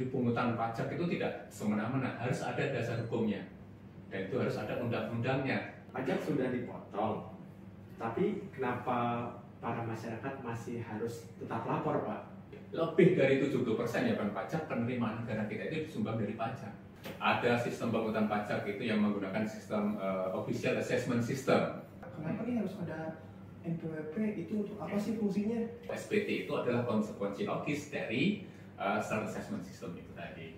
di pungutan pajak itu tidak semena-mena, harus ada dasar hukumnya dan itu harus ada undang-undangnya. Pajak sudah dipotong, tapi kenapa para masyarakat masih harus tetap lapor, Pak? Lebih dari 70% ya pajak penerimaan negara kita itu disumbang dari pajak. Ada sistem pungutan pajak itu yang menggunakan sistem official assessment system. Kenapa nih harus ada NPWP? Itu untuk apa sih fungsinya? SPT itu adalah konsekuensi logis dari self assessment system itu tadi.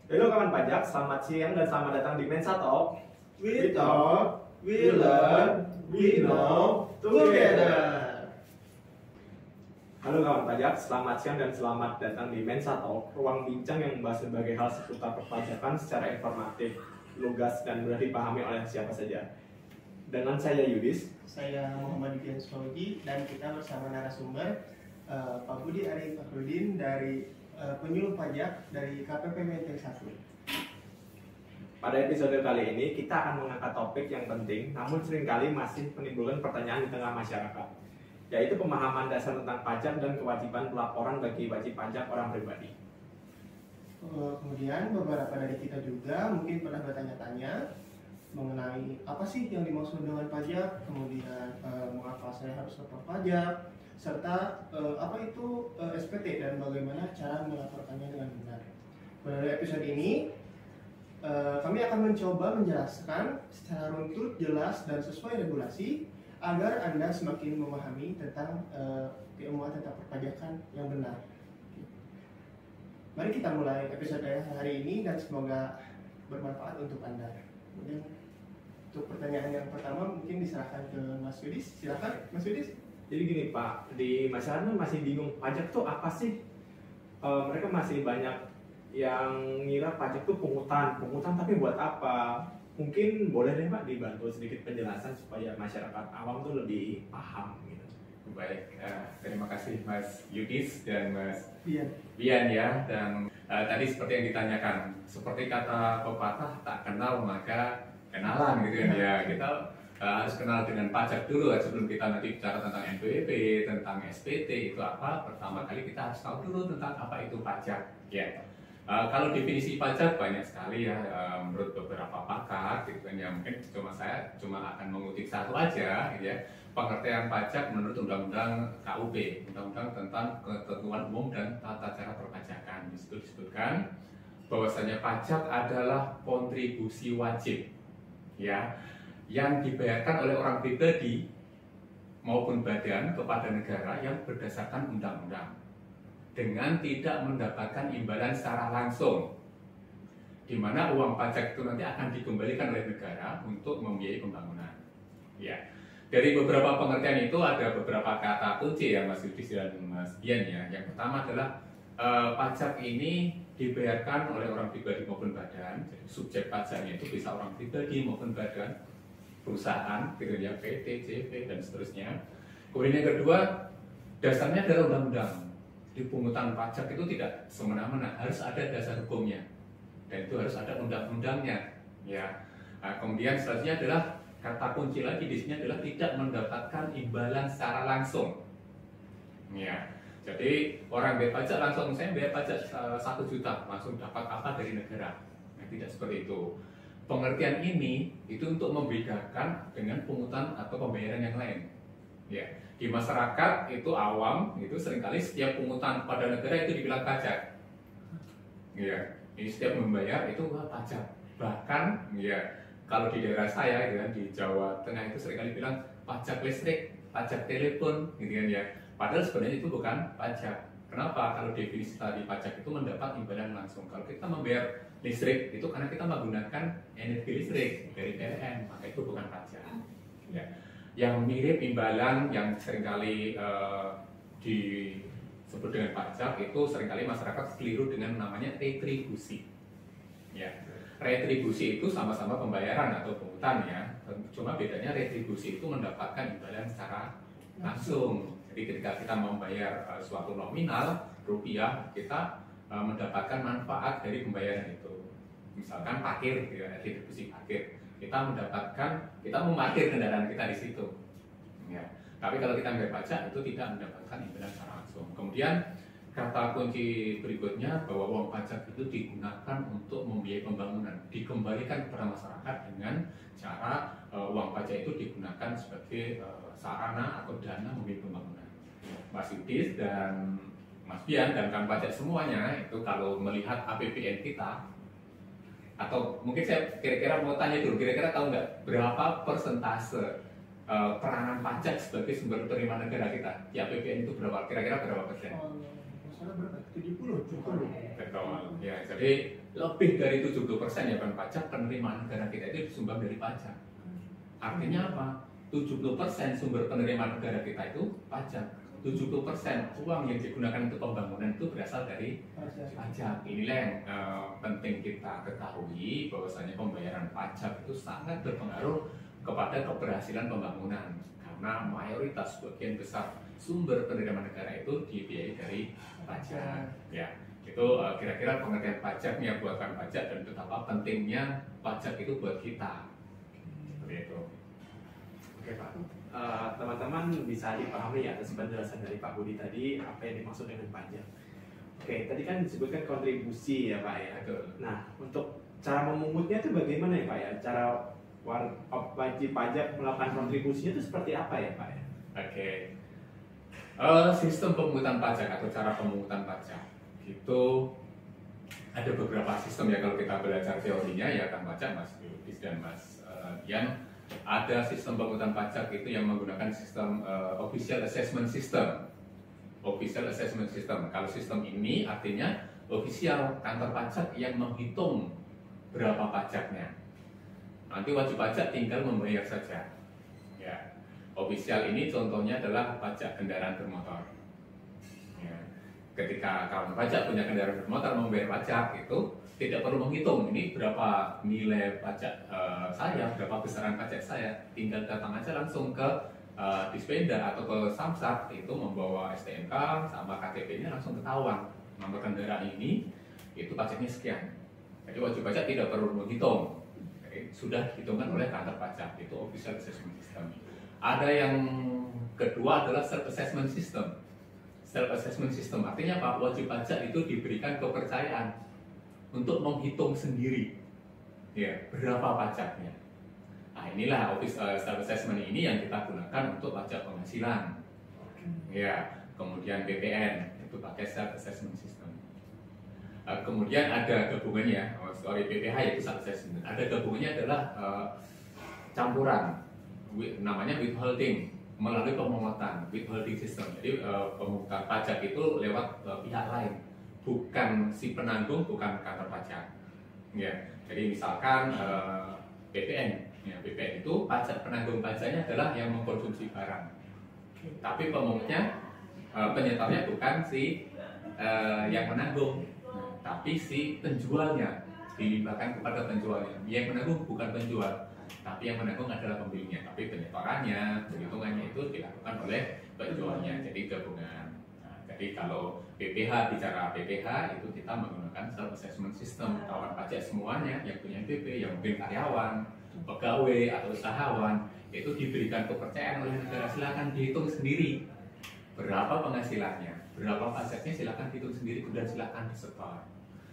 Halo kawan pajak, selamat siang dan selamat datang di Mensa Talk. We talk, we learn, we know together. Halo kawan pajak, selamat siang dan selamat datang di Mensa Talk, ruang bincang yang membahas berbagai hal seputar perpajakan secara informatif, lugas, dan mudah dipahami oleh siapa saja. Dengan saya Yudis, Saya Muhammad Dian Swagi dan kita bersama narasumber Pak Budi Ari Fakhrudin dari penyuluh pajak dari KPP Menteng 1. pada episode kali ini kita akan mengangkat topik yang penting namun seringkali masih menimbulkan pertanyaan di tengah masyarakat, yaitu pemahaman dasar tentang pajak dan kewajiban pelaporan bagi wajib pajak orang pribadi. Kemudian beberapa dari kita juga mungkin pernah bertanya-tanya mengenai apa sih yang dimaksud dengan pajak, kemudian mengapa saya harus lapor pajak, serta apa itu SPT dan bagaimana cara melaporkannya dengan benar. Pada episode ini kami akan mencoba menjelaskan secara runtut, jelas, dan sesuai regulasi agar Anda semakin memahami tentang keilmuan tentang perpajakan yang benar. Mari kita mulai episode hari ini dan semoga bermanfaat untuk Anda. Kemudian untuk pertanyaan yang pertama mungkin diserahkan ke Mas Yudis. Silakan Mas Yudis. Jadi gini Pak, di masyarakat masih bingung pajak tuh apa sih? Mereka masih banyak yang ngira pajak tuh pungutan tapi buat apa? Mungkin boleh deh Pak dibantu sedikit penjelasan supaya masyarakat awam tuh lebih paham gitu. Baik, terima kasih Mas Yudis dan Mas Bian. Ya. Dan tadi seperti yang ditanyakan, seperti kata pepatah tak kenal maka kenalan gitu kan ya. Kita harus kenal dengan pajak dulu sebelum kita nanti bicara tentang NPWP, tentang SPT itu apa. Pertama kali kita harus tahu dulu tentang apa itu pajak ya. Kalau definisi pajak banyak sekali ya menurut beberapa pakar gitu kan ya, mungkin saya cuma akan mengutip satu aja gitu ya. Pengertian pajak menurut Undang-Undang KUP, Undang-Undang tentang Ketentuan Umum dan Tata Cara Perpajakan. Di situ disebutkan bahwasanya pajak adalah kontribusi wajib ya yang dibayarkan oleh orang pribadi maupun badan kepada negara yang berdasarkan undang-undang dengan tidak mendapatkan imbalan secara langsung, di mana uang pajak itu nanti akan dikembalikan oleh negara untuk membiayai pembangunan. Ya, dari beberapa pengertian itu ada beberapa kata kunci ya Mas Yudis dan Mas Bian ya. Yang pertama adalah pajak ini dibayarkan oleh orang pribadi maupun badan. Jadi subjek pajaknya itu bisa orang pribadi maupun badan, perusahaan, gitu ya, PT, CV dan seterusnya. Kemudian yang kedua, dasarnya adalah undang-undang. Di pungutan pajak itu tidak semena-mena, harus ada dasar hukumnya dan itu harus ada undang-undangnya ya. Kemudian selanjutnya adalah kata kunci lagi di sini adalah tidak mendapatkan imbalan secara langsung ya. Jadi orang bayar pajak langsung, saya bayar pajak 1 juta langsung dapat apa dari negara, nah, tidak seperti itu. Pengertian ini itu untuk membedakan dengan pungutan atau pembayaran yang lain ya. Di masyarakat itu awam itu seringkali setiap pungutan pada negara itu dibilang pajak ya. Ini setiap membayar itu pajak. Bahkan ya kalau di daerah saya gitu kan, di Jawa Tengah itu seringkali bilang pajak listrik, pajak telepon gitu kan ya. Padahal sebenarnya itu bukan pajak. Kenapa? Kalau definisi tadi pajak itu mendapat imbalan langsung. Kalau kita membayar listrik itu karena kita menggunakan energi listrik dari PLN, maka itu bukan pajak ya. Yang mirip imbalan yang seringkali disebut dengan pajak itu seringkali masyarakat keliru dengan namanya retribusi ya. retribusi itu sama-sama pembayaran atau pungutan ya. Cuma bedanya retribusi itu mendapatkan imbalan secara langsung. Jadi ketika kita membayar suatu nominal rupiah, kita mendapatkan manfaat dari pembayaran itu. Misalkan parkir, ya, retribusi parkir. Kita memarkir kendaraan kita di situ. Ya. Tapi kalau kita bayar pajak itu tidak mendapatkan imbalan secara langsung. Kemudian kata kunci berikutnya bahwa uang pajak itu digunakan untuk membiayai pembangunan, dikembalikan kepada masyarakat dengan cara uang pajak itu digunakan sebagai sarana atau dana membiayai pembangunan. Mas Yudis dan Mas Bian dan kan pajak semuanya itu kalau melihat APBN kita, atau mungkin saya kira-kira mau tanya dulu, kira-kira tahu nggak berapa persentase peranan pajak sebagai sumber penerimaan negara kita di APBN itu berapa? Kira-kira berapa persen? Masalah berapa? 70 Betul. Ya, jadi lebih dari 70% ya kan pajak penerimaan negara kita itu disumbang dari pajak. Artinya apa? 70% sumber penerimaan negara kita itu pajak. 70% uang yang digunakan untuk pembangunan itu berasal dari pajak. Inilah yang penting kita ketahui, bahwasanya pembayaran pajak itu sangat berpengaruh kepada keberhasilan pembangunan, karena mayoritas sebagian besar sumber penerimaan negara itu dibiayai dari pajak. Ya, itu kira-kira pengertian pajaknya buatkan pajak dan betapa pentingnya pajak itu buat kita. Seperti itu. Oke Pak, teman-teman bisa dipahami ya atas penjelasan dari Pak Budi tadi apa yang dimaksud dengan pajak. Oke, tadi kan disebutkan kontribusi ya Pak ya. Betul. Nah, untuk cara memungutnya itu bagaimana ya Pak ya? Cara wajib pajak melakukan kontribusinya itu seperti apa ya Pak ya? Oke. Sistem pemungutan pajak atau cara pemungutan pajak itu ada beberapa sistem ya kalau kita belajar teorinya ya kan pajak Mas Yudis dan Mas Dian. Ada sistem pemungutan pajak itu yang menggunakan sistem official assessment system. Official assessment system. Kalau sistem ini artinya official kantor pajak yang menghitung berapa pajaknya. Nanti wajib pajak tinggal membayar saja. Ya. Official ini contohnya adalah pajak kendaraan bermotor. Ya. Ketika kawan pajak punya kendaraan bermotor membayar pajak itu tidak perlu menghitung ini berapa nilai pajak saya, berapa besaran pajak saya, tinggal datang aja langsung ke Dispenda atau ke Samsat itu membawa STNK sama KTP-nya langsung ketahuan nomor kendaraan ini itu pajaknya sekian. Jadi wajib pajak tidak perlu menghitung. Sudah dihitungkan oleh kantor pajak, itu official assessment system. Ada yang kedua adalah self assessment system. Self assessment system artinya apa? Wajib pajak itu diberikan kepercayaan untuk menghitung sendiri, ya berapa pajaknya. Nah inilah self assessment ini yang kita gunakan untuk pajak penghasilan. Ya, kemudian BPN itu pakai self assessment system. Kemudian ada gabungannya, PPH yaitu self assessment. Ada gabungannya adalah campuran, namanya withholding melalui pemungutan, withholding system. Jadi pemungutan pajak itu lewat pihak lain, bukan si penanggung, bukan kantor pajak. Ya, jadi misalkan BPN, ya, BPN itu pajak penanggung pajaknya adalah yang mengkonsumsi barang, tapi pemungutnya penyetornya bukan si yang menanggung. Tapi si penjualnya dilimpahkan kepada penjualnya. Yang menanggung bukan penjual, tapi yang menanggung adalah pembelinya. Tapi penyetorannya, perhitungannya itu dilakukan oleh penjualnya. Jadi gabungan. Nah, jadi kalau PPH, bicara PPH itu kita menggunakan self assessment system. Kawan pajak semuanya yang punya PP, yang mungkin karyawan, pegawai atau usahawan itu diberikan kepercayaan oleh negara. Silakan dihitung sendiri berapa penghasilannya, berapa pajaknya, silakan hitung sendiri dan silakan disetor.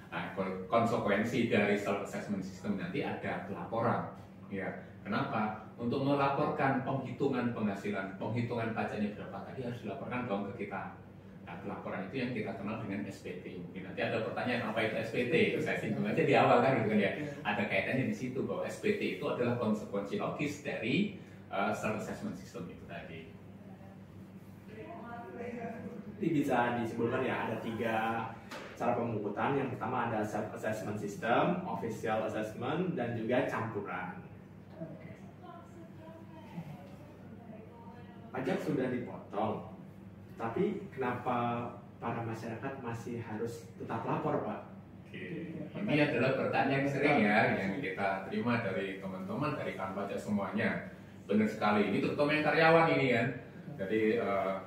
Nah, konsekuensi dari self assessment system nanti ada pelaporan. Ya, kenapa? Untuk melaporkan penghitungan penghasilan, penghitungan pajaknya berapa tadi harus dilaporkan dong ke kita. Nah, pelaporan itu yang kita kenal dengan SPT. Mungkin nanti ada pertanyaan apa itu SPT? Itu saya singgung aja di awal kan, gitu kan ya. Ada kaitannya di situ bahwa SPT itu adalah konsekuensi logis dari self assessment system itu tadi. Jadi bisa disimpulkan ya ada 3 cara pemungutan. Yang pertama ada self assessment system, official assessment, dan juga campuran. Pajak sudah dipotong, tapi kenapa para masyarakat masih harus tetap lapor Pak? Ini adalah pertanyaan yang sering ya yang kita terima dari teman-teman, dari kawan pajak semuanya. Benar sekali, ini terutama yang karyawan ini kan. Jadi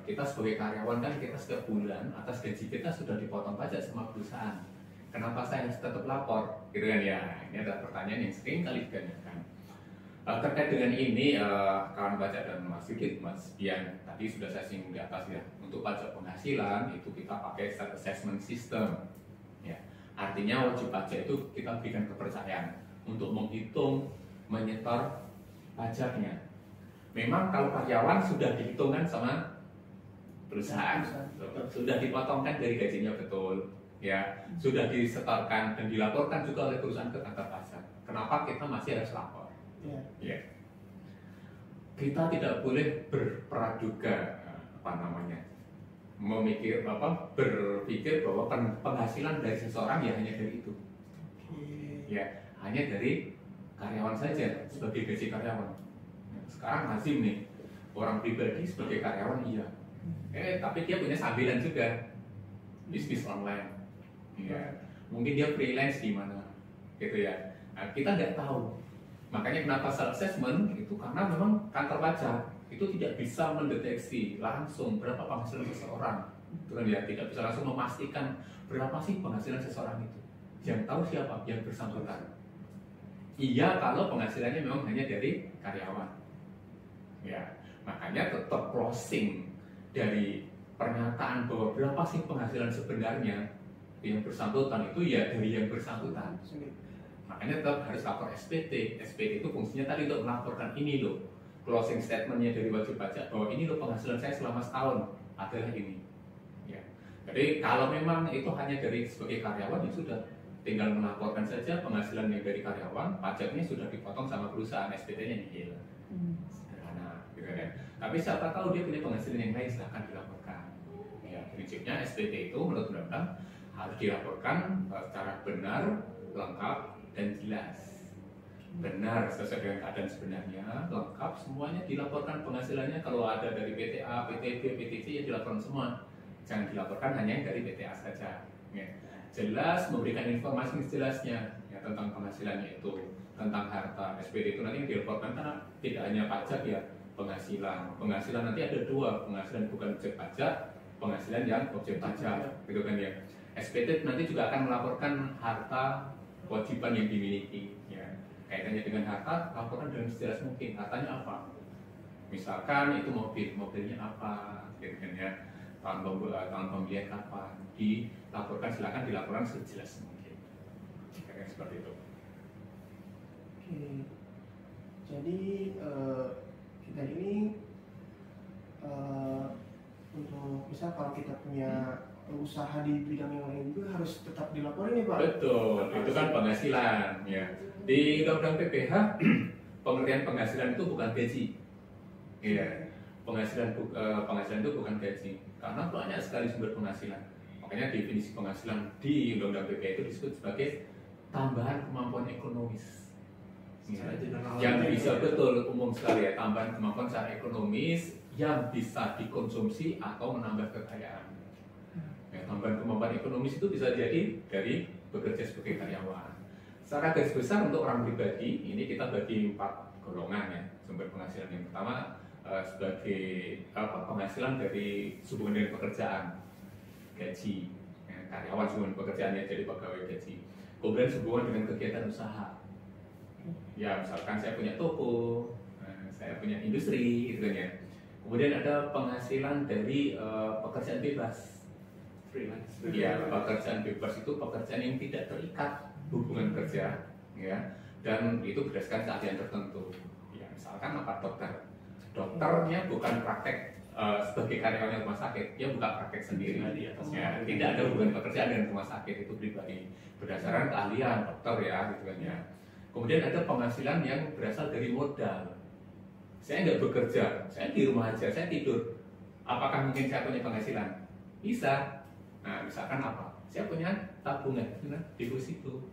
kita sebagai karyawan kan kita setiap bulan atas gaji kita sudah dipotong pajak sama perusahaan. Kenapa saya harus tetap lapor? Gitu kan ya. Ini adalah pertanyaan yang sering kali ditanyakan. Terkait dengan ini, kawan pajak dan Mas Sigit, Mas Bian, tadi sudah saya singgung di atas ya. Untuk pajak penghasilan itu kita pakai self assessment system. Ya. Artinya wajib pajak itu kita berikan kepercayaan untuk menghitung, menyetor pajaknya. Memang kalau karyawan sudah dihitungkan sama perusahaan, sudah dipotongkan dari gajinya betul, ya, sudah disetorkan dan dilaporkan juga oleh perusahaan ke kantor pajak. Kenapa kita masih harus lapor? Ya. Kita tidak boleh berpraduga berpikir bahwa penghasilan dari seseorang ya hanya dari itu, ya, hanya dari karyawan saja sebagai gaji karyawan. Sekarang lazim nih orang pribadi sebagai karyawan iya, tapi dia punya sambilan juga bisnis online, ya, mungkin dia freelance di mana, gitu ya. Nah, kita nggak tahu. Makanya kenapa self assessment itu karena memang kantor pajak itu tidak bisa mendeteksi langsung berapa penghasilan seseorang, itu kan ya, tidak bisa langsung memastikan berapa sih penghasilan seseorang itu. Yang tahu siapa? Yang bersangkutan. Iya kalau penghasilannya memang hanya dari karyawan. Ya, makanya tetap closing dari pernyataan bahwa berapa sih penghasilan sebenarnya yang bersangkutan itu ya dari yang bersangkutan. Makanya tetap harus lapor SPT. SPT itu fungsinya tadi untuk melaporkan ini loh, closing statementnya dari wajib pajak bahwa ini loh penghasilan saya selama setahun adalah ini. Ya. Jadi kalau memang itu hanya dari sebagai karyawan ya sudah, tinggal melaporkan saja penghasilan yang dari karyawan, pajaknya sudah dipotong sama perusahaan, SPT-nya nihil. Sederhana, gitu kan. Tapi siapa tahu dia punya penghasilan yang lain, silahkan dilaporkan. Ya, prinsipnya SPT itu menurut undang-undang harus dilaporkan secara benar, lengkap, dan jelas. Benar sesuai dengan keadaan sebenarnya, lengkap, semuanya dilaporkan penghasilannya. Kalau ada dari PTA, PTB, PTC ya dilaporkan semua. Jangan dilaporkan hanya yang dari PTA saja. Ya. Jelas, memberikan informasi sejelasnya ya, tentang penghasilannya itu, tentang harta. SPT itu nanti yang dilaporkan karena tidak hanya pajak ya, penghasilan. Penghasilan nanti ada dua, penghasilan bukan objek pajak, penghasilan yang objek pajak, gitu kan ya. SPT nanti juga akan melaporkan harta kewajiban yang dimiliki, ya. Kaitannya dengan harta, laporkan dengan sejelas mungkin. Hartanya apa? Misalkan itu mobilnya apa, gitu kan ya. Tahun pembelian kapan? Dilaporkan, silakan dilaporkan sejelas mungkin. Kayak seperti itu. Oke. Jadi kita ini untuk misal kalau kita punya usaha di bidang yang lain juga harus tetap dilaporin ya Pak? Betul, itu kan penghasilan ya. Di Undang-Undang PPH pengertian penghasilan itu bukan gaji. Iya. Penghasilan itu bukan gaji karena banyak sekali sumber penghasilan. Makanya definisi penghasilan di Undang-Undang PPH itu disebut sebagai tambahan kemampuan ekonomis. Ya. Yang bisa betul umum sekali ya, tambahan kemampuan secara ekonomis yang bisa dikonsumsi atau menambah kekayaan. Ya, tambahan kemampuan ekonomis itu bisa jadi dari bekerja sebagai karyawan. Secara garis besar untuk orang pribadi ini kita bagi 4 golongan ya sumber penghasilan. Yang pertama sebagai penghasilan dari hubungan dengan pekerjaan, gaji, ya, karyawan hubungan pekerjaannya jadi pegawai gaji. Kemudian hubungan dengan kegiatan usaha. Ya misalkan saya punya toko, saya punya industri, gitu kan ya. Kemudian ada penghasilan dari pekerjaan bebas. Freelance. Ya, pekerjaan bebas itu pekerjaan yang tidak terikat hubungan kerja, ya, dan itu berdasarkan keahlian tertentu. Ya, misalkan apa dokter, dokternya bukan praktek sebagai karyawan rumah sakit, dia buka praktek sendiri. Ya, tidak ada hubungan pekerjaan dengan rumah sakit, itu pribadi berdasarkan keahlian dokter ya, gitu kan ya. Kemudian ada penghasilan yang berasal dari modal. Saya nggak bekerja, saya di rumah aja, saya tidur. Apakah mungkin saya punya penghasilan? Bisa. Nah, misalkan apa? Saya punya tabungan, deposito.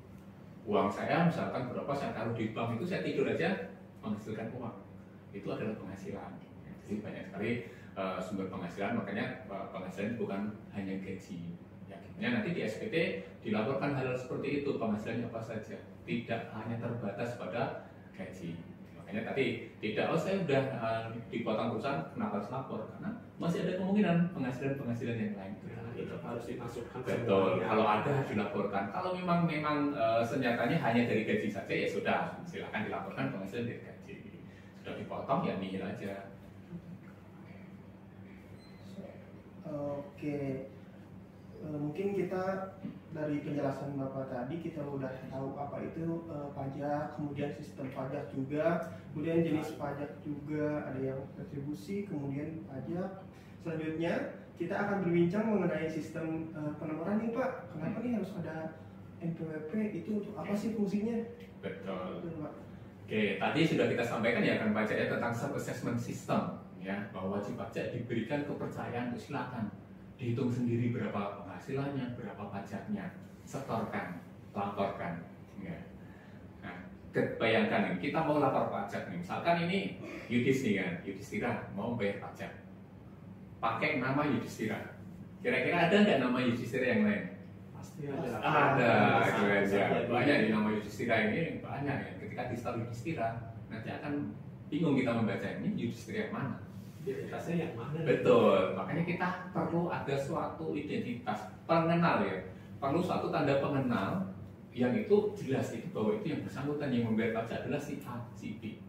Uang saya misalkan berapa saya taruh di bank itu saya tidur aja menghasilkan uang. Itu adalah penghasilan. Jadi banyak sekali sumber penghasilan, makanya penghasilan bukan hanya gaji. Ya, gitu. Ya, nanti di SPT dilaporkan hal seperti itu, penghasilannya apa saja, tidak hanya terbatas pada gaji. Makanya tadi tidak, oh saya udah dipotong perusahaan, kenapa harus lapor? Karena masih ada kemungkinan penghasilan yang lain. Nah, itu harus dimasukkan. Betul, kalau ada dilaporkan. Kalau memang senyatanya hanya dari gaji saja ya sudah, silakan dilaporkan penghasilan dari gaji. Sudah dipotong ya nihil aja. Oke. Mungkin kita dari penjelasan Bapak tadi kita udah tahu apa itu pajak, kemudian sistem pajak juga, kemudian jenis pajak juga, ada yang retribusi, kemudian pajak. Selanjutnya kita akan berbincang mengenai sistem penomoran nih Pak. Kenapa nih harus ada NPWP, itu untuk apa sih fungsinya? Betul. Betul, Pak. Oke, tadi sudah kita sampaikan ya kan pajaknya tentang self-assessment system, ya, bahwa wajib pajak diberikan kepercayaan untuk silakan dihitung sendiri berapa penghasilannya, berapa pajaknya, setorkan, laporkan. Ya. Nah, bayangkan nih, kita mau lapor pajak nih, misalkan ini Yudhistira mau bayar pajak, pakai nama Yudhistira. Kira-kira ada nggak nama Yudhistira yang lain? Pasti ada. Ada, gitu aja. Banyak di nama Yudhistira ini, banyak ya. Ketika di start Yudhistira, nanti akan bingung kita membaca ini Yudhistira yang mana. Identitasnya yang mana? Betul, makanya kita perlu ada suatu identitas pengenal ya, perlu suatu tanda pengenal yang itu jelas itu bahwa itu yang bersangkutan yang membayar pajak adalah si A, si B.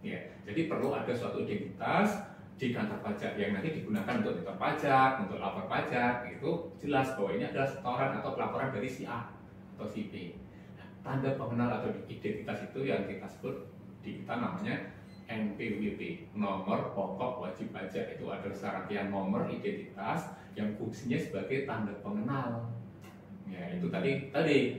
Ya, jadi perlu ada suatu identitas di kantor pajak yang nanti digunakan untuk nyetor pajak, untuk lapor pajak, itu jelas bahwa ini adalah setoran atau pelaporan dari si A atau si B. Nah, tanda pengenal atau identitas itu yang kita sebut di kita namanya NPWP, nomor pokok wajib pajak. Itu adalah serangkaian nomor identitas yang fungsinya sebagai tanda pengenal. Ya, itu tadi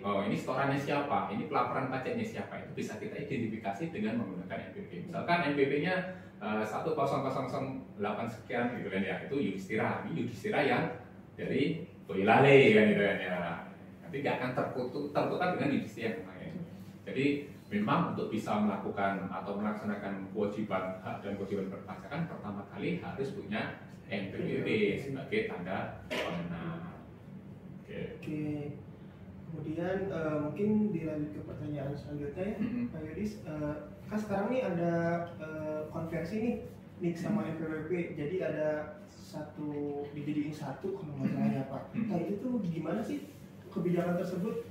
oh ini setorannya siapa, ini pelaporan pajaknya siapa, itu bisa kita identifikasi dengan menggunakan NPWP. Misalkan NPWP-nya 10008 sekian gitu kan ya, itu Yudhistira. Ini Yudhistira yang dari Boyolali kan gitu kan ya. Nanti nggak akan tertukar dengan Yudhistira yang lain. Jadi memang untuk bisa melakukan atau melaksanakan kewajiban hak dan kewajiban perpajakan pertama kali harus punya NPWP sebagai tanda pengenal. Oke. Kemudian mungkin dilanjut ke pertanyaan selanjutnya ya, Pak Yudis. Kan sekarang nih ada konversi nih NIK sama NPWP, jadi ada satu dijadiin satu kalau nggak salah ya Pak. Nah itu tuh gimana sih kebijakan tersebut?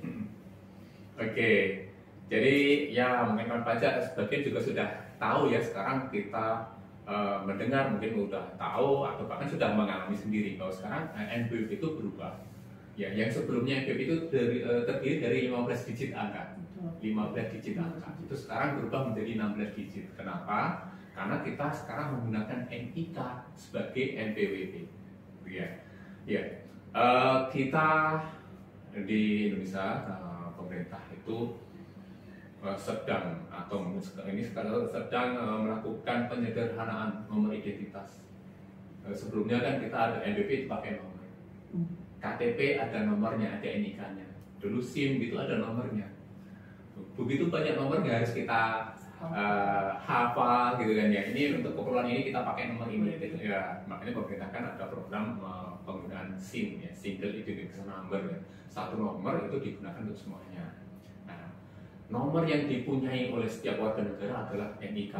Oke. Jadi ya mungkin kan pajak sebagian juga sudah tahu ya, sekarang kita mendengar mungkin sudah tahu atau bahkan sudah mengalami sendiri bahwa sekarang NPWP itu berubah. Ya, yang sebelumnya NPWP itu terdiri dari 15 digit angka. 15 digit angka. Itu sekarang berubah menjadi 16 digit. Kenapa? Karena kita sekarang menggunakan NIK sebagai NPWP. Ya. Ya. Kita di Indonesia pemerintah itu sedang melakukan penyederhanaan nomor identitas. Sebelumnya kan kita ada NPWP itu pakai nomor, KTP ada nomornya, ada NIK-nya. Dulu SIM itu ada nomornya. Begitu banyak nomor nggak harus kita hafal gitu kan ya. Ini untuk keperluan ini kita pakai nomor ini. Gitu. Ya, makanya pemerintah kan ada program penggunaan SIM ya, Single Identification Number. Ya. Satu nomor itu digunakan untuk semuanya. Nomor yang dipunyai oleh setiap warga negara adalah NIK.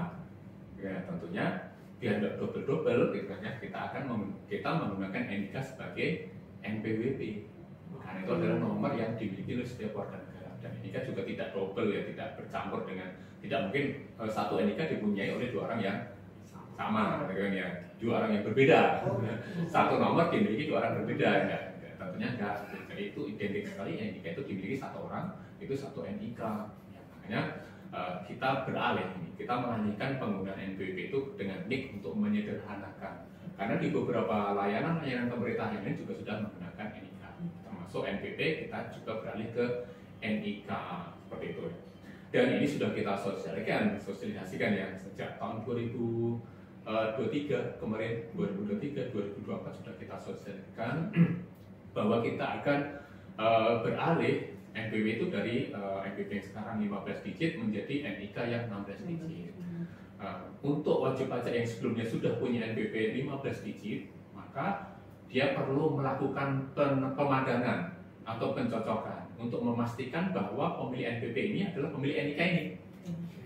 Ya, tentunya biar tidak double-double, kita menggunakan NIK sebagai NPWP. Karena itu adalah nomor yang dimiliki oleh setiap warga negara. Dan NIK juga tidak double ya, tidak bercampur dengan, tidak mungkin satu NIK dipunyai oleh dua orang yang sama, ya, dua orang yang berbeda. Satu nomor dimiliki dua orang berbeda, ya. Tentunya enggak. Jadi itu identik sekali, NIK itu dimiliki satu orang, itu satu NIK. Ya, makanya kita beralih ini, kita mengalihkan penggunaan NPWP itu dengan NIK untuk menyederhanakan. Karena di beberapa layanan pemerintah yang lain juga sudah menggunakan NIK, termasuk NPWP kita juga beralih ke NIK seperti itu. Dan ini sudah kita sosialisasikan ya sejak tahun 2023 kemarin, 2023-2024 sudah kita sosialisasikan bahwa kita akan beralih NPWP itu dari NPWP yang sekarang 15 digit menjadi NIK yang 16 digit. Untuk wajib pajak yang sebelumnya sudah punya NPWP 15 digit, maka dia perlu melakukan pemadangan atau pencocokan untuk memastikan bahwa pemilih NPP ini adalah pemilih NIK ini.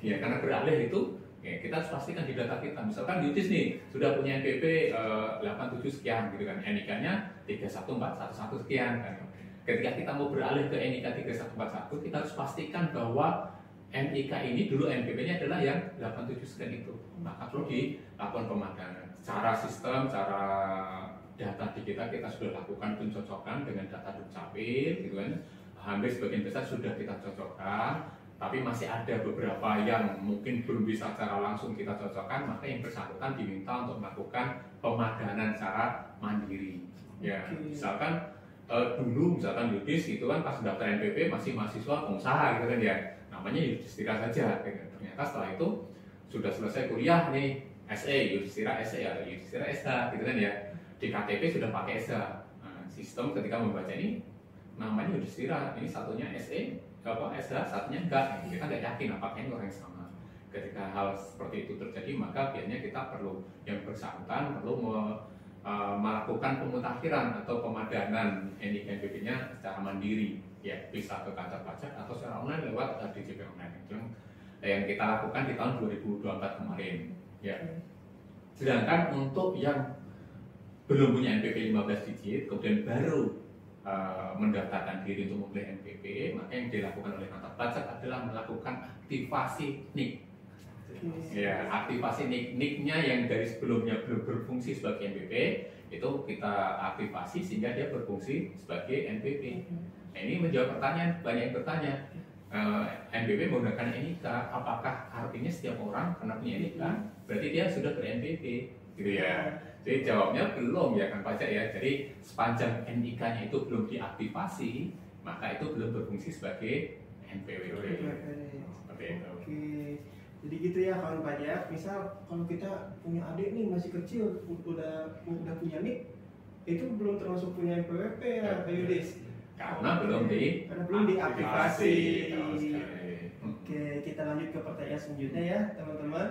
Ya, karena beralih itu ya, kita harus pastikan di data kita. Misalkan Yutis nih sudah punya NPP 87 sekian gitu kan, NIK-nya 31411 sekian kan. Ketika kita mau beralih ke NIK 3141, kita harus pastikan bahwa NIK ini dulu NPP-nya adalah yang 87 sekian itu. Maka perlu dilakukan pemadangan. Secara sistem, cara data di kita sudah lakukan pencocokan dengan data Dukcapil gitu kan. Hampir sebagian besar sudah kita cocokkan, tapi masih ada beberapa yang mungkin belum bisa secara langsung kita cocokkan, maka yang bersangkutan diminta untuk melakukan pemadanan secara mandiri. Ya, misalkan dulu misalkan Yudis itu kan pas daftar NPP masih mahasiswa pengusaha gitu kan ya, namanya Yudhistira saja. Ternyata setelah itu sudah selesai kuliah nih, SE, Yudhistira SE atau Yudhistira SH gitu kan ya, di KTP sudah pakai SH. Nah, sistem ketika membaca ini namanya Yudhistira, ini satunya SE apa SH, satunya enggak, kita nggak yakin apakah ini orang yang sama. Ketika hal seperti itu terjadi, maka biasanya kita perlu yang bersangkutan perlu melakukan pemutakhiran atau pemadanan NIK NPP-nya secara mandiri, ya bisa ke kantor pajak atau secara online lewat DJP online. Itu yang kita lakukan di tahun 2024 kemarin. Ya. Sedangkan untuk yang belum punya NPP 15 digit, kemudian baru mendaftarkan diri untuk memilih NPP, maka yang dilakukan oleh kantor pajak adalah melakukan aktivasi NIK. Ya, aktivasi NIK-nya yang dari sebelumnya belum berfungsi sebagai NPP itu kita aktifasi sehingga dia berfungsi sebagai NPP. Nah, ini menjawab pertanyaan, banyak yang bertanya, NPP menggunakan NIK, apakah artinya setiap orang karena punya NIK berarti dia sudah ber-NPP, gitu ya? Jadi jawabnya belum ya kan pajak ya. Jadi sepanjang NIK-nya itu belum diaktifasi, maka itu belum berfungsi sebagai NPWP. Seperti itu. Oke. Jadi gitu ya kawan pajak. Misal kalau kita punya adik nih masih kecil, udah punya NIK, itu belum termasuk punya NPWP ya, Pak Yudis? Karena belum diaktifasi. Oke, kita lanjut ke pertanyaan selanjutnya ya teman-teman.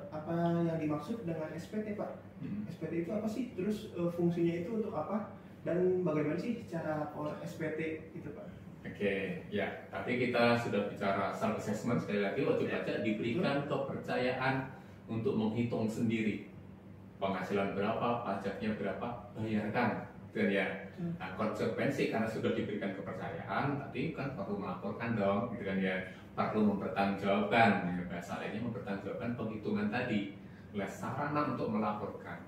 Apa yang dimaksud dengan SPT, Pak? SPT itu apa sih? Terus fungsinya itu untuk apa? Dan bagaimana sih cara power SPT itu, Pak? Oke, ya. Tapi kita sudah bicara self assessment, sekali lagi wajib pajak diberikan kepercayaan untuk menghitung sendiri penghasilan berapa, pajaknya berapa, bayarkan, dan ya. Nah, konsekuensi karena sudah diberikan kepercayaan, tapi kan perlu melaporkan dong, gitu kan ya, perlu mempertanggungjawabkan, bahasa lainnya mempertanggungjawabkan penghitungan tadi. Oleh sarana untuk melaporkan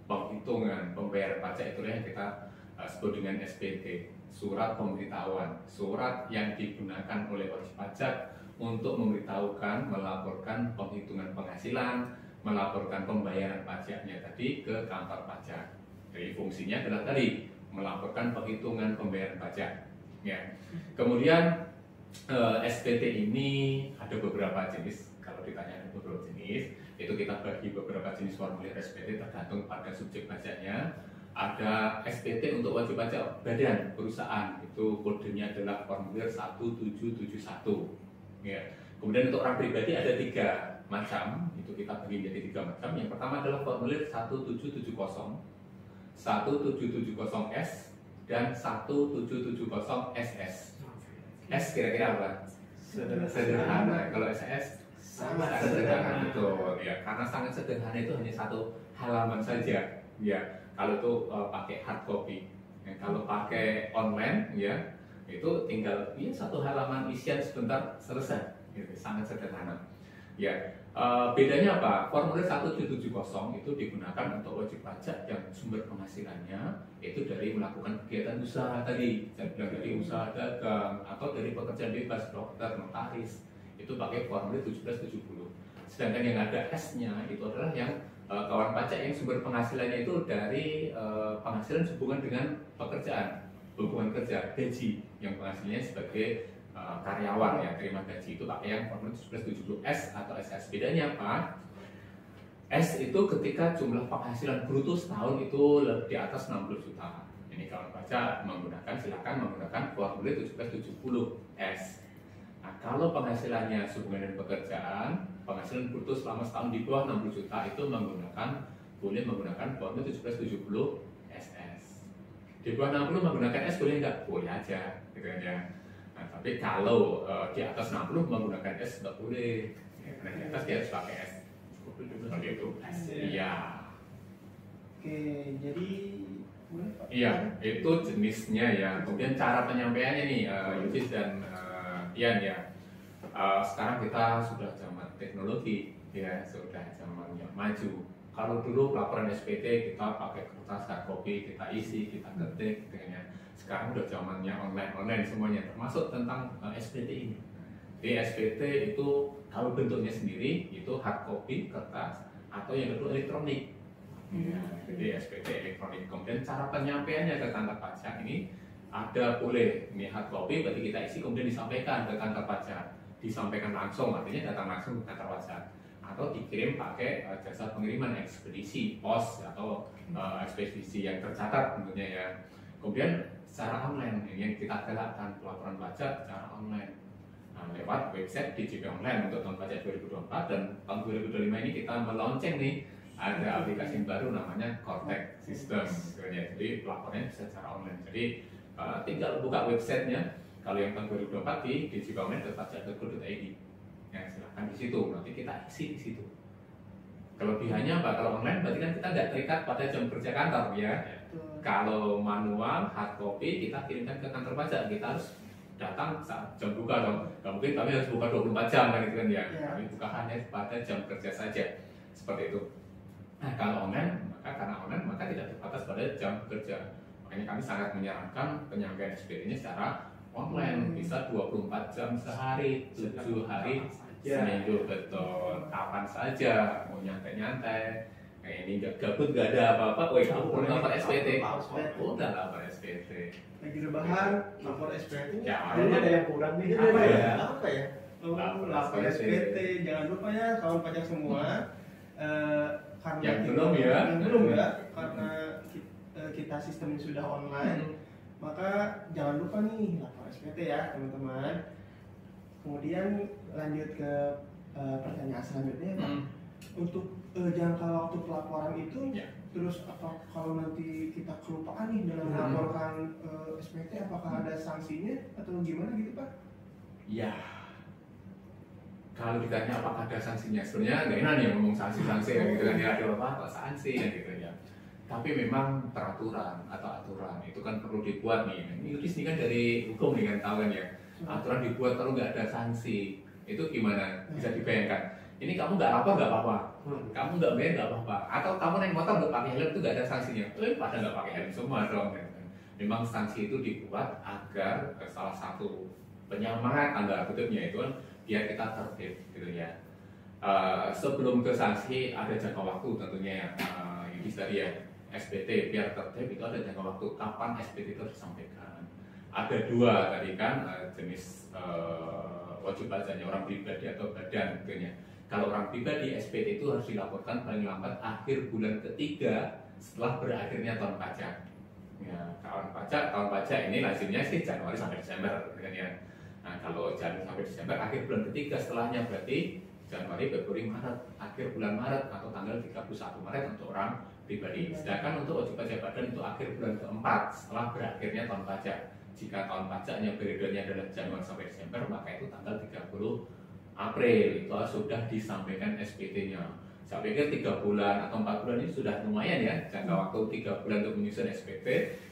penghitungan pembayaran pajak itulah yang kita sebut dengan SPT, surat pemberitahuan, surat yang digunakan oleh wajib pajak untuk memberitahukan, melaporkan penghitungan penghasilan, melaporkan pembayaran pajaknya tadi ke kantor pajak. Jadi fungsinya adalah tadi melaporkan penghitungan pembayaran pajak. Ya. Kemudian SPT ini ada beberapa jenis. Kalau ditanya ada beberapa jenis, itu kita bagi beberapa jenis formulir SPT tergantung pada subjek pajaknya. Ada SPT untuk wajib pajak badan perusahaan, itu kodenya adalah formulir 1771. Ya. Kemudian untuk orang pribadi ada 3 macam, itu kita bagi menjadi 3 macam. Yang pertama adalah formulir 1770, 1770S dan 1770SS. S kira-kira apa? Sederhana. Kalau SS sangat sederhana, betul ya. Karena sangat sederhana itu hanya 1 halaman saja. Ya. Kalau itu pakai hard copy, ya, kalau pakai online ya itu tinggal 1 halaman isian sebentar selesai, gitu, sangat sederhana. Ya, bedanya apa? Formulir 1770 itu digunakan untuk wajib pajak yang sumber penghasilannya itu dari melakukan kegiatan usaha tadi, saya bilang dari usaha dagang atau dari pekerjaan bebas, dokter, notaris, itu pakai formulir 1770. Sedangkan yang ada S-nya itu adalah yang kawan pajak yang sumber penghasilannya itu dari penghasilan hubungan dengan pekerjaan, hubungan kerja, gaji, yang penghasilannya sebagai karyawan ya, terima gaji, itu pakai yang formulir 1770S atau SS. Bedanya apa? S itu ketika jumlah penghasilan bruto setahun itu di atas 60 juta. Ini kawan pajak silakan menggunakan formulir 1770S. Nah, kalau penghasilannya hubungan dengan pekerjaan, penghasilan bruto selama setahun di bawah 60 juta itu menggunakan boleh menggunakan formulir 1770 SS. Di bawah 60 menggunakan S boleh nggak? Boleh aja, gitu kan ya. Nah, tapi kalau di atas 60 menggunakan S nggak boleh. Ya, karena di atas dia harus pakai S. Seperti itu. Iya. Oke, jadi boleh Pak? Iya, itu jenisnya ya. Kemudian cara penyampaiannya nih, Yucis dan Ian ya. Sekarang kita sudah zaman teknologi, ya sudah zaman yang maju. Kalau dulu laporan SPT kita pakai kertas hard copy, kita isi, kita ketik, gitu ya. Sekarang udah zamannya online semuanya, termasuk tentang SPT ini. Jadi SPT itu kalau bentuknya sendiri itu hard copy, kertas, atau yang kedua elektronik. Ya, jadi SPT elektronik. Kemudian cara penyampaiannya ke kantor pajak ini ada boleh ini hard copy, berarti kita isi kemudian disampaikan ke kantor pajak, disampaikan langsung, artinya datang langsung ke kantor pajak, atau dikirim pakai jasa pengiriman ekspedisi pos atau ekspedisi yang tercatat tentunya ya. Kemudian secara online ini yang kita galakkan pelaporan pajak secara online. Nah, lewat website DJP Online untuk tahun pajak 2024 dan tahun 2025 ini kita melunceng nih ada aplikasi baru namanya Cortex System gitu ya. Jadi pelaporannya bisa secara online. Jadi tinggal buka websitenya. Kalau yang tahun 2024 di djponline.pajak.go.id. Ya, silahkan di situ. Nanti kita isi di situ. Kelebihannya apa? Kalau online berarti kan kita nggak terikat pada jam kerja kantor ya. Kalau manual hard copy kita kirimkan ke kantor pajak, kita harus datang saat jam buka dong. Nggak mungkin kami harus buka 24 jam kan gitu kan ya. Kami buka hanya pada jam kerja saja. Seperti itu. Nah, kalau online, karena online maka tidak terbatas pada jam kerja. Makanya kami sangat menyarankan penyampaian SPT-nya secara online, bisa 24 jam sehari, 7 hari seminggu, betul. Kapan saja, mau nyantai-nyantai. Kayak ini gabut gak ada apa-apa, woi kamu perlu lapor SPT. Udah lapor SPT. Lagi rebahan, lapor SPT. Ya, Ini ada yang kurang nih, Apa apa ya? ya? Apa ya? Lapor SPT. Jangan lupa ya kawan pajak semua. Karena yang belum ya, karena kita sistemnya sudah online, maka jangan lupa nih lapor SPT ya teman-teman. Kemudian lanjut ke pertanyaan selanjutnya Pak. Untuk jangka waktu pelaporan itu, terus apa kalau nanti kita kelupaan nih dalam melaporkan SPT, apakah ada sanksinya atau gimana gitu Pak? Ya. Kalau ditanya apakah ada sanksinya, sebenarnya nggak enak nih ngomong sanksi-sanksi ya gitu kan ya, ada apa sanksi ya gitu ya. Tapi memang peraturan atau aturan itu kan perlu dibuat nih. Ini Yudis ini kan dari hukum nih kan tahu kan ya. Aturan dibuat kalau nggak ada sanksi itu gimana? Bisa dibayangkan. Ini kamu nggak lapor nggak apa-apa, kamu nggak bayar nggak apa-apa, atau kamu naik motor nggak pakai helm itu nggak ada sanksinya. Pada nggak pakai helm semua dong. Memang sanksi itu dibuat agar salah satu penyemangat tanda kutipnya itu kan biar kita tertib gitu ya. Sebelum ke sanksi ada jangka waktu tentunya ya. Ini tadi ya SPT biar tertib itu ada jangka waktu kapan SPT itu disampaikan. Ada dua tadi kan jenis wajib pajaknya, orang pribadi atau badan gitu ya. Kalau orang pribadi SPT itu harus dilaporkan paling lambat akhir bulan ketiga setelah berakhirnya tahun pajak. Ya, tahun pajak ini lazimnya sih Januari sampai Desember gitu kan ya. Nah, kalau Januari sampai Desember, akhir bulan ketiga setelahnya berarti Januari, Februari, Maret, akhir bulan Maret atau tanggal 31 Maret untuk orang pribadi. Sedangkan untuk wajib pajak badan itu akhir bulan keempat setelah berakhirnya tahun pajak. Jika tahun pajaknya periodenya adalah Januari sampai Desember, maka itu tanggal 30 April itu sudah disampaikan SPT-nya. Saya pikir 3 bulan atau 4 bulan ini sudah lumayan ya, jangka waktu 3 bulan untuk menyusun SPT.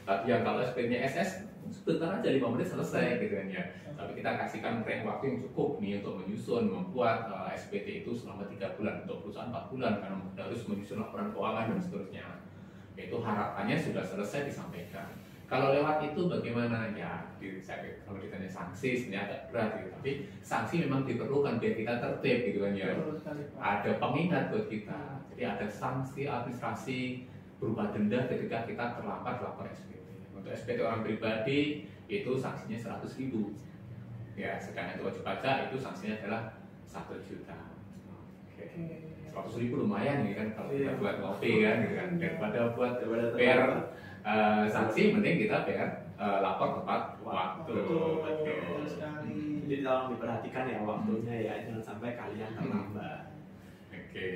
Tapi yang kalau SPT-nya SS sebentar aja 5 menit selesai gitu kan ya. Tapi kita kasihkan frame waktu yang cukup nih untuk menyusun, membuat SPT itu selama 3 bulan, untuk perusahaan 4 bulan karena harus menyusun laporan keuangan dan seterusnya. Itu harapannya sudah selesai disampaikan. Kalau lewat itu bagaimana ya? Kalau ditanya sanksi sebenarnya agak berat gitu. Tapi sanksi memang diperlukan biar kita tertib gitu kan ya. Ada pengingat buat kita. Jadi ada sanksi administrasi berupa denda ketika kita terlambat lapor SPT. Untuk SPT orang pribadi itu sanksinya 100.000. Ya, sedangkan untuk wajib pajak itu sanksinya adalah 1 juta. Oke. 100.000 lumayan nih kan kalau kita buat ngopi kan gitu kan. Daripada buat PR sanksi, mending kita bayar lapor tepat waktu. Betul sekali. Jadi tolong diperhatikan ya waktunya ya, jangan sampai kalian terlambat. Oke.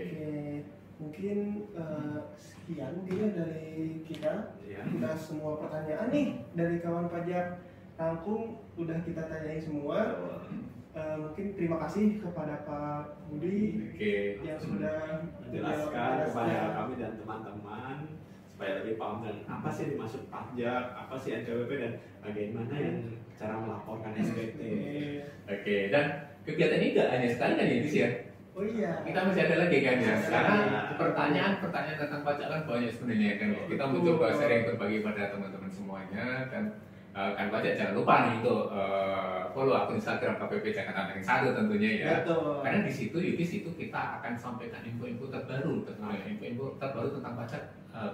Mungkin sekian mungkin ya dari kita. Ya. Kita semua pertanyaan nih dari kawan pajak rangkum udah kita tanyain semua. Mungkin terima kasih kepada Pak Budi Oke. yang sudah Menjelaskan kepada kami dan teman-teman supaya lebih paham dan apa sih dimaksud pajak, apa sih NPWP dan bagaimana yang cara melaporkan SPT. Oke, dan kegiatan ini nggak hanya sekali kan ya, Dis ya? Oh iya. Kita masih ada lagi kan ya? Masih Karena ada. pertanyaan tentang pajak kan banyak sebenarnya kan. Kita mencoba sharing berbagi pada teman-teman semuanya dan kan pajak jangan lupa nih untuk follow akun Instagram KPP Jakarta Ranking 1 tentunya ya. Betul. Karena di situ kita akan sampaikan info-info terbaru tentunya, info-info terbaru tentang pajak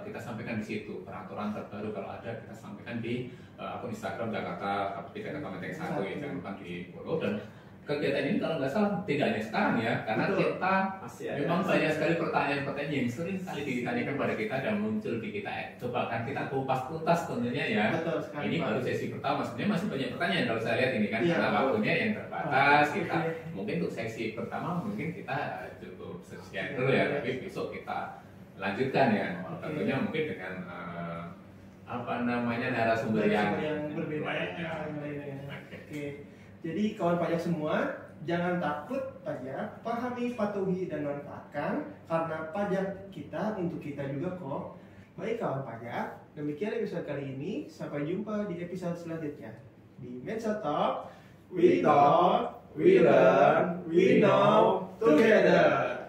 kita sampaikan di situ. Peraturan terbaru kalau ada kita sampaikan di akun Instagram Jakarta KPP Jakarta Ranking 1 ya, jangan lupa di follow. Dan kegiatan ini kalau nggak salah tidak hanya sekarang ya, karena Betul. kita Masih ada. memang banyak sekali pertanyaan-pertanyaan yang sering kali ditanyakan pada kita dan muncul di kita. Coba kan kita kupas tuntas tentunya ya. Betul sekali. Ini Pak. baru sesi pertama, sebenarnya masih banyak pertanyaan kalau saya lihat ini kan, Iya, karena betul. waktunya yang terbatas. Oke. Kita mungkin untuk sesi pertama mungkin kita cukup sekian dulu ya, tapi besok kita lanjutkan ya. Oke. Tentunya mungkin dengan apa namanya narasumber yang berbeda. lainnya. Oke. Jadi kawan pajak semua, jangan takut pajak, pahami, patuhi dan manfaatkan karena pajak kita untuk kita juga kok. Baik kawan pajak, demikian episode kali ini. Sampai jumpa di episode selanjutnya di Mensa Talk. We talk, we learn, we know together.